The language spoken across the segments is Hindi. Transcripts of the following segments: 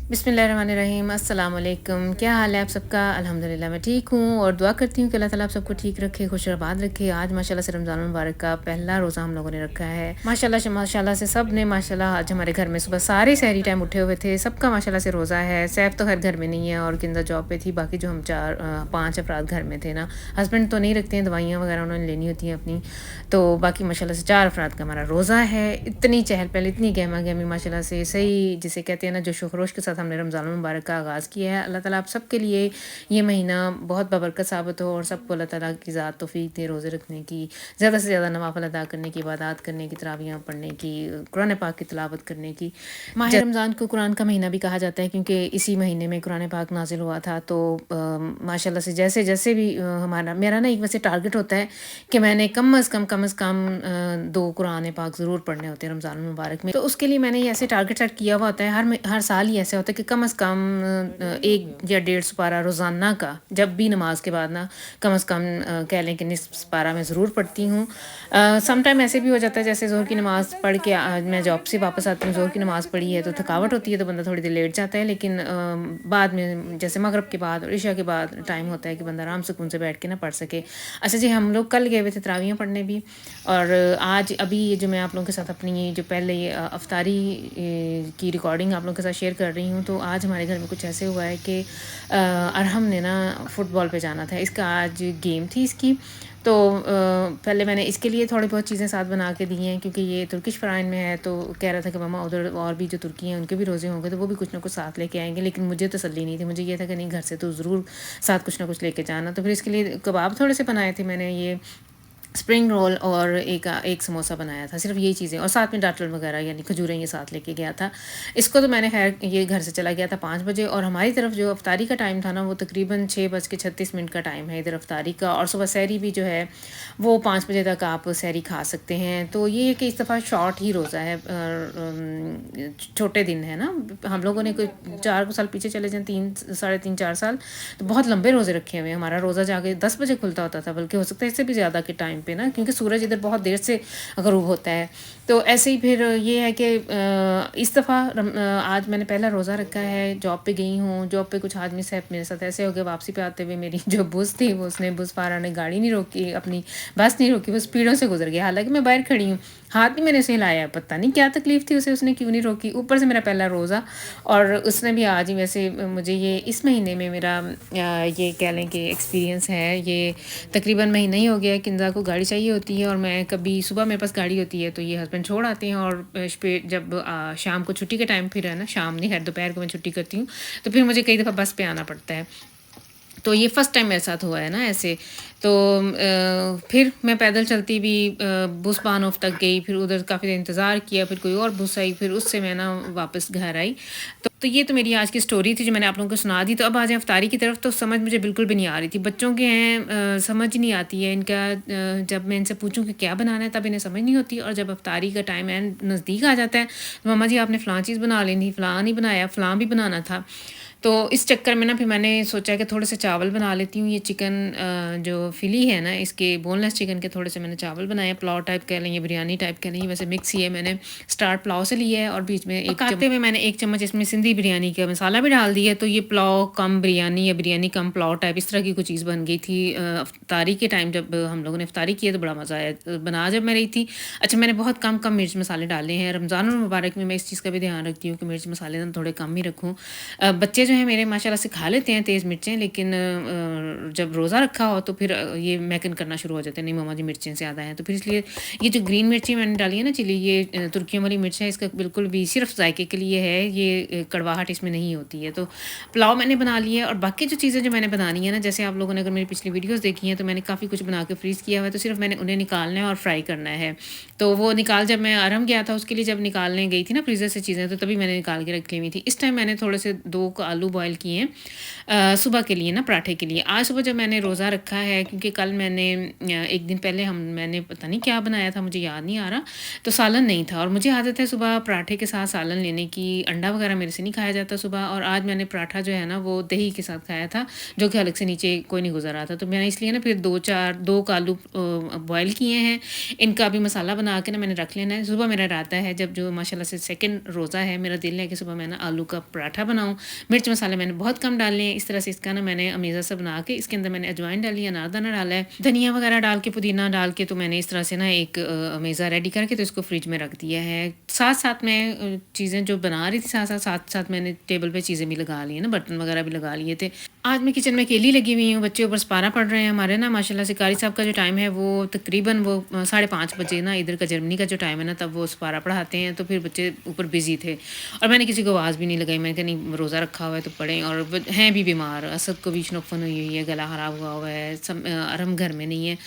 बिस्मिल्लाहिर्रहमानिर्रहीम अस्सलाम वालेकुम। क्या हाल है आप सबका? अल्हम्दुलिल्लाह मैं ठीक हूँ और दुआ करती हूँ कि अल्लाह ताला आप सबको ठीक रखे, खुश और आबाद रखे। आज माशाल्लाह से रमज़ान मुबारक का पहला रोज़ा हम लोगों ने रखा है। माशाल्लाह से सब ने माशाल्लाह आज हमारे घर में सुबह सारे सहरी टाइम उठे हुए थे। सबका माशाल्लाह से रोज़ा है। सैफ तो खैर घर में नहीं है और किंदा जॉब पे थी। बाकी जो हम 5 अफराद घर में थे ना, हस्बैंड तो नहीं रखते हैं, दवाइयाँ वगैरह उन्होंने लेनी होती हैं अपनी। तो बाकी माशाल्लाह से 4 अफराद का हमारा रोज़ा है। इतनी चहल-पहल, इतनी गहमा-गहमी माशाल्लाह से सही जिसे कहते हैं ना, जोश व खरोश के साथ हमने रमज़ान मुबारक का आगाज़ किया है। अल्लाह ताला आप सब के लिए ये महीना बहुत बबरकत साबित हो और सबको अल्लाह ताला की ज़ात तौफ़ीक दे रोज़े रखने की, ज़्यादा से ज़्यादा नवाफ़िल अदा करने की, इबादत करने की, तरावियाँ पढ़ने की, कुरान पाक की तिलावत करने की। माह रमज़ान को कुरान का महीना भी कहा जाता है क्योंकि इसी महीने में कुरान पाक नाज़िल हुआ था। तो माशाल्लाह से जैसे जैसे भी मेरा ना एक वैसे टारगेट होता है कि मैंने कम अज़ कम 2 कुरान पाक ज़रूर पढ़ने होते हैं रमज़ान मुबारक में। तो उसके लिए मैंने ये ऐसे टारगेट सेट किया हुआ होता है। हर साल ही ऐसा होता है कि कम अज़ कम 1 या डेढ़ पारा रोज़ाना का, जब भी नमाज के बाद ना कम अज़ कम कह लें कि निस्फ़ पारा मैं ज़रूर पढ़ती हूँ। सम टाइम ऐसे भी हो जाता है जैसे ज़ोहर की नमाज़ पढ़ के मैं जॉब से वापस आती हूँ, ज़ोहर की नमाज़ पढ़ी है तो थकावट होती है तो बंदा थोड़ी देर लेट जाता है। लेकिन बाद में जैसे मगरिब के बाद और इशा के बाद टाइम होता है कि बंदा आराम सुकून से बैठ के ना पढ़ सके। अच्छा जी, हम लोग कल गए हुए थे तरावियाँ पढ़ने भी, और आज अभी ये जो मैं आप लोगों के साथ अपनी जो पहले ये अफ्तारी की रिकॉर्डिंग आप लोगों के साथ शेयर कर रही हूँ, तो आज हमारे घर में कुछ ऐसे हुआ है कि अरहम ने ना फ़ुटबॉल पे जाना था। इसका आज गेम थी इसकी। तो पहले मैंने इसके लिए थोड़ी बहुत चीज़ें साथ बना के दी हैं क्योंकि ये तुर्किश फ़राइन में है। तो कह रहा था कि मम्मा उधर और भी जो तुर्की हैं उनके भी रोज़े होंगे तो वो भी कुछ ना कुछ साथ लेके आएंगे। लेकिन मुझे तसल्ली नहीं थी, मुझे ये था कि नहीं, घर से तो ज़रूर साथ कुछ ना कुछ लेके जाना। तो फिर इसके लिए कबाब थोड़े से बनाए थे मैंने, ये स्प्रिंग रोल और एक समोसा बनाया था, सिर्फ यही चीज़ें, और साथ में डाटल वगैरह यानी खजूरें ये साथ लेके गया था। इसको तो मैंने खैर ये घर से चला गया था 5 बजे, और हमारी तरफ जो अफ्तारी का टाइम था ना वो तकरीबन 6:36 का टाइम है इधर अफ्तारी का। और सुबह सहरी भी जो है वो 5 बजे तक आप सहरी खा सकते हैं। तो ये है कि इस दफ़ा शॉर्ट ही रोज़ा है, छोटे दिन है ना। हम लोगों ने कोई 4 साल पीछे चले जाएँ, 3 साढ़े 3 4 साल तो बहुत लंबे रोज़े रखे हुए हैं। हमारा रोज़ा जाके 10 बजे खुलता होता था, बल्कि हो सकता है इससे भी ज़्यादा के टाइम पे ना, क्योंकि सूरज इधर बहुत देर से ग़ुरूब होता है। तो ऐसे ही फिर ये है कि इस दफ़ा आज मैंने पहला रोज़ा रखा है। जॉब पे गई हूँ, जॉब पे कुछ आदमी साहब मेरे साथ ऐसे हो गए, वापसी पे आते हुए मेरी जो बुस थी वो उसने बुस वाला ने गाड़ी नहीं रोकी, अपनी बस नहीं रोकी, वो स्पीडों से गुजर गया। हालांकि मैं बाहर खड़ी हूँ, हाथ भी मैंने उसे हिलाया, पता नहीं क्या तकलीफ़ थी उसे, उसने क्यों नहीं रोकी। ऊपर से मेरा पहला रोज़ा, और उसने भी आज ही, वैसे मुझे ये इस महीने में मेरा ये कह लें कि एक्सपीरियंस है। ये तकरीबन महीना ही हो गया है। किंदा को गाड़ी चाहिए होती है और मैं कभी सुबह मेरे पास गाड़ी होती है तो ये हस्बैंड छोड़ आते हैं, और जब शाम को छुट्टी के टाइम फिर है ना, शाम नहीं खैर दोपहर को मैं छुट्टी करती हूँ तो फिर मुझे कई दफ़ा बस पे आना पड़ता है। तो ये फ़र्स्ट टाइम मेरे साथ हुआ है ना ऐसे। तो फिर मैं पैदल चलती भी बुस्बानोफ तक गई, फिर उधर काफ़ी देर इंतज़ार किया, फिर कोई और बस आई, फिर उससे मैं ना वापस घर आई। तो ये तो मेरी आज की स्टोरी थी जो मैंने आप लोगों को सुना दी। तो अब आ जाए अफ्तारी की तरफ। तो समझ मुझे बिल्कुल भी नहीं आ रही थी। बच्चों के हैं, समझ नहीं आती है इनका। जब मैं इनसे पूछूं कि क्या बनाना है तब इन्हें समझ नहीं होती, और जब अफ्तारी का टाइम है नज़दीक आ जाता है तो मम्मा जी आपने फ़लाँ चीज़ बना लेनी, फ़लाँ नहीं बनाया, फ़लाँ भी बनाना था। तो इस चक्कर में ना फिर मैंने सोचा कि थोड़े से चावल बना लेती हूँ। ये चिकन जो फ़िली है ना, इसके बोनलेस चिकन के थोड़े से मैंने चावल बनाए, पुलाव टाइप कह लें या बिरयानी टाइप कह लें, वैसे मिक्स ही है। मैंने स्टार्ट पुलाव से लिया है और बीच में पकाते हुए मैंने 1 चम्मच इसमें सिंधी बिरयानी का मसाला भी डाल दिया। तो ये पुलाव कम बिरयानी या बिरयानी कम पुलाव टाइप इस तरह की कुछ चीज़ बन गई थी। अफ्तारी के टाइम जब हम लोगों ने अफ्तारी की है तो बड़ा मज़ा आया। बना जब मैं रही थी, अच्छा मैंने बहुत कम मिर्च मसाले डाले हैं। रमज़ान मुबारक में मैं इस चीज़ का भी ध्यान रखती हूँ कि मिर्च मसाले ना थोड़े कम ही रखूँ। बच्चे जो हैं मेरे माशाल्लाह से खा लेते हैं तेज़ मिर्चें, लेकिन जब रोज़ा रखा हो तो फिर ये मैकन करना शुरू हो जाते हैं, नहीं मम्मा जी मिर्चें ज़्यादा हैं। तो फिर इसलिए ये जो ग्रीन मिर्ची मैंने डाली है ना चिली, ये तुर्कियों वाली मिर्च है, इसका बिल्कुल भी सिर्फ जायके के लिए है, ये कड़वाहट इसमें नहीं होती है। तो पुलाव मैंने बना लिया है, और बाकी जो चीज़ें जो मैंने बनानी है ना, जैसे आप लोगों ने अगर मेरी पिछली वीडियोज़ देखी हैं तो मैंने काफ़ी कुछ बना के फ्रीज़ किया हुआ है। तो सिर्फ मैंने उन्हें निकालना है और फ्राई करना है। तो वो जब मैं अरम गया था उसके लिए जब निकालने गई थी ना फ्रीज़र से चीज़ें, तो तभी मैंने निकाल के रख ली हुई थी। इस टाइम मैंने थोड़े से 2 आलू आलू बॉयल किए हैं सुबह के लिए ना पराठे के लिए। आज सुबह जब मैंने रोज़ा रखा है क्योंकि कल मैंने एक दिन पहले मैंने पता नहीं क्या बनाया था, मुझे याद नहीं आ रहा, तो सालन नहीं था और मुझे आदत है सुबह पराठे के साथ सालन लेने की। अंडा वगैरह मेरे से नहीं खाया जाता सुबह, और आज मैंने पराठा जो है ना वो दही के साथ खाया था, जो कि अलग से नीचे कोई नहीं गुज़र रहा था। तो मैंने इसलिए ना फिर 2 आलू बॉयल किए हैं। इनका भी मसाला बना के ना मैंने रख लेना है। सुबह मेरा इरादा है, जब जो माशाल्लाह से सेकंड रोज़ा है, मेरा दिल है कि सुबह मैं ना आलू का पराठा बनाऊँ। मिर्च मसाले मैंने बहुत कम डाले हैं। इस तरह से इसका ना मैंने अमेज़ा सा बना के इसके अंदर मैंने अजवाइन डाली है, अनारदाना डाला है, धनिया वगैरह डाल के, पुदीना डाल के, तो मैंने इस तरह से ना एक अमेज़ा रेडी करके तो इसको फ्रिज में रख दिया है। साथ-साथ मैं चीज़ें जो बना रही थी साथ-साथ मैंने टेबल पे चीज़ें भी लगा ली हैं ना, बर्तन वगैरह भी लगा लिए थे। आज मैं किचन में अकेली लगी हुई हूँ, बच्चे ऊपर सपारा पढ़ रहे हैं हमारे ना। माशाल्लाह से कारी साहब का जो टाइम है वो तकरीबन वो 5:30 बजे ना, इधर का जर्मनी का जो टाइम है ना, तब वो सपारा पढ़ाते हैं, तो फिर बच्चे ऊपर बिज़ी थे और मैंने किसी को आवाज़ भी नहीं लगाई। मैंने कहा नहीं, रोज़ा रखा हुआ है तो पढ़ें, और हैं भी बीमार, असद को भी शनोफन हुई हुई है, गला ख़राब हुआ है, अरम घर में नहीं है।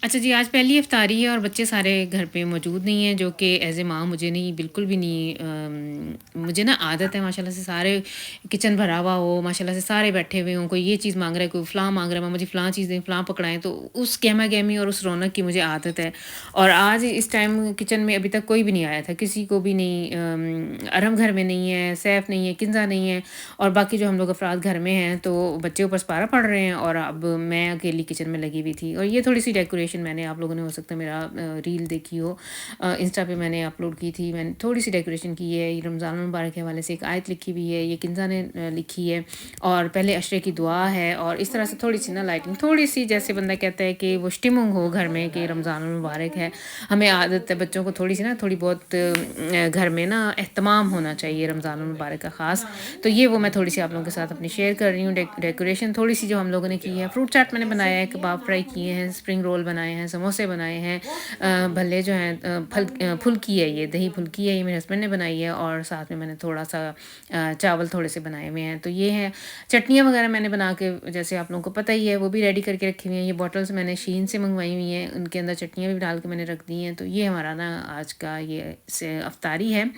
अच्छा जी, आज पहली इफ्तारी है और बच्चे सारे घर पे मौजूद नहीं हैं, जो कि एज़ ए माँ मुझे नहीं, बिल्कुल भी नहीं मुझे ना आदत है माशाल्लाह से सारे किचन भरा हुआ हो, माशाल्लाह से सारे बैठे हुए हों, कोई ये चीज़ मांग रहा है, कोई फ़लाँ मांग रहा है, मामा जी फ़लाँ चीज़ दें, फ़लाँ पकड़ाएँ, तो उस गहमा-गहमी और उस रौनक की मुझे आदत है। और आज इस टाइम किचन में अभी तक कोई भी नहीं आया था, किसी को भी नहीं, अरम घर में नहीं है, सैफ नहीं है, किंज़ा नहीं है, और बाकी जो हम लोग अफ़राद घर में हैं, तो बच्चे ऊपर सपारा पढ़ रहे हैं और अब मैं अकेली किचन में लगी हुई थी। और ये थोड़ी-सी डेकोरेशन मैंने, आप लोगों ने हो सकता है मेरा रील देखी हो, इंस्टा पे मैंने अपलोड की थी, मैंने थोड़ी-सी डेकोरेशन की है। ये रमज़ान मुबारक के हवाले से एक आयत लिखी हुई है, ये किंज़ा ने लिखी है, और पहले अशरे की दुआ है, और इस तरह से थोड़ी-सी ना लाइटिंग, थोड़ी-सी जैसे बंदा कहता है कि वो स्टिमिंग हो घर में कि रमज़ान मुबारक है। हमें आदत है बच्चों को थोड़ी-सी ना, थोड़ी बहुत घर में ना एहतमाम होना चाहिए रमज़ान मुबारक का ख़ास। तो ये वो मैं थोड़ी-सी आप लोगों के साथ अपनी शेयर कर रही हूँ। डेकोरेशन थोड़ी-सी जो हम लोगों ने की है, फ्रूट चाट मैंने बनाया है, कबाब फ्राई किए हैं, स्प्रिंग रोल बनाए हैं, समोसे बनाए हैं, भल्ले जो हैं, फुल्की है, ये दही फुल्की है, ये मेरे हस्बैंड ने बनाई है, और साथ में मैंने थोड़ा-सा चावल थोड़े से बनाए हुए हैं। तो ये है, चटनियाँ वगैरह मैंने बना के, जैसे आप लोगों को पता ही है, वो भी रेडी करके रखी हुई हैं। ये बॉटल्स मैंने शीन से मंगवाई हुई हैं, उनके अंदर चटनियाँ भी डाल के मैंने रख दी हैं। तो ये हमारा ना आज का ये इफ्तारी है।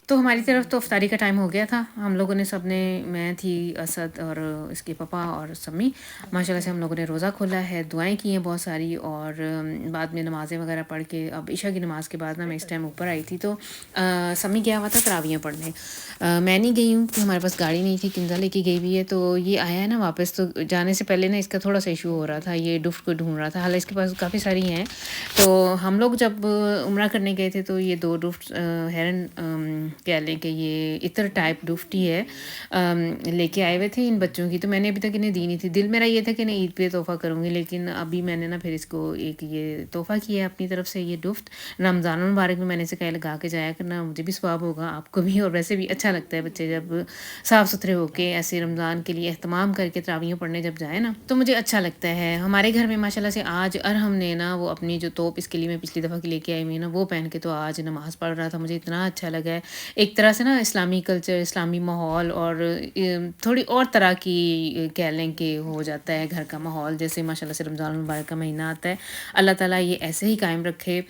तो हमारी तरफ तो इफ्तारी का टाइम हो गया था। हम लोगों ने सब ने, मैं थी, असद और इसके पापा और सम्मी, माशाल्लाह से हम लोगों ने रोज़ा खोला है, दुआएं की हैं बहुत सारी, और बाद में नमाज़ें वगैरह पढ़ के अब ईशा की नमाज़ के बाद ना मैं इस टाइम ऊपर आई थी, तो सम्मी गया हुआ था तरावियाँ पढ़ने। मैं नहीं गई हूँ कि हमारे पास गाड़ी नहीं थी, किंजा लेके गई हुई है। तो ये आया है ना वापस, तो जाने से पहले ना इसका थोड़ा सा इशू हो रहा था, ये डुफ्ट को ढूंढ रहा था। हालांकि इसके पास काफ़ी सारी हैं। तो हम लोग जब उम्रा करने गए थे तो ये 2 डुफ्ट हेरन कह लें कि ये इत्र टाइप डुफ्ट ही है, लेके आए हुए थे इन बच्चों की। तो मैंने अभी तक इन्हें दी नहीं थी। दिल मेरा ये था कि नहीं, ईद पे तोहफ़ा करूँगी, लेकिन अभी मैंने ना फिर इसको एक ये तोहफ़ा किया है अपनी तरफ से, ये डुफ्ट। रमज़ान मुबारक में मैंने इसे कहा लगा के जाया करना, मुझे भी सवाब होगा, आपको भी, और वैसे भी अच्छा लगता है बच्चे जब साफ़ सुथरे होके ऐसे रमज़ान के लिए एहतमाम करके तरावियाँ पढ़ने जब जाए ना, तो मुझे अच्छा लगता है। हमारे घर में माशाल्लाह से आज अरहम ने ना वो अपनी जो तोप इसके लिए मैं पिछली दफ़ा की लेके आई हुई ना, वो पहन के तो आज नमाज़ पढ़ रहा था। मुझे इतना अच्छा लगा है। एक तरह से ना इस्लामी कल्चर, इस्लामी माहौल, और थोड़ी और तरह की कह लें कि हो जाता है घर का माहौल। जैसे माशाल्लाह से रमज़ान मुबारक का महीना आता है, अल्लाह ताला ये ऐसे ही कायम रखे।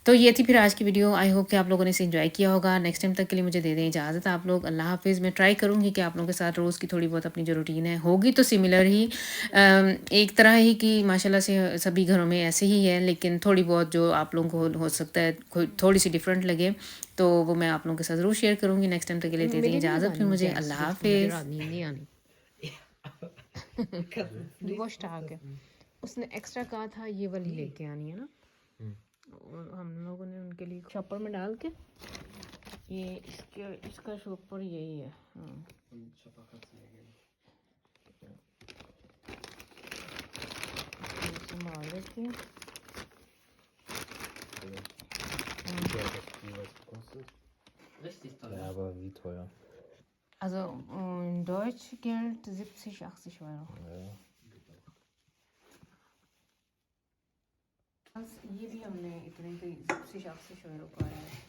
तो ये थी फिर आज की वीडियो। आई होप कि आप लोगों ने इसे एंजॉय किया होगा। नेक्स्ट टाइम तक के लिए मुझे दे दें इजाज़त आप लोग। अल्लाह हाफ़िज़। मैं ट्राई करूँगी कि आप लोगों के साथ रोज़ की थोड़ी बहुत अपनी जो रूटीन है होगी तो सिमिलर ही, एक तरह ही कि माशाल्लाह से सभी घरों में ऐसे ही है, लेकिन थोड़ी बहुत जो आप लोगों को हो सकता है कोई थोड़ी सी डिफरेंट लगे, तो वो मैं आप लोगों के साथ ज़रूर शेयर करूँगी। नेक्स्ट टाइम तक के लिए दे दें इजाज़त फिर मुझे। अल्लाह हाफ़िज़। गोश्त आ गया, उसने एक्स्ट्रा कहा था ये वाली लेके आनी है ना, और हम लोगों ने उनके लिए शॉपर में डाल के, ये इसका शॉपर यही है। हाँ, संभाल लेती हूँ। teuer. Ja, das Spiel, was kostet. Richtig teuer. Ja, aber wie teuer? Also in Deutsch Geld 70, 80 Euro. Ja. बस ये भी हमने इतने 70, 80 euro का है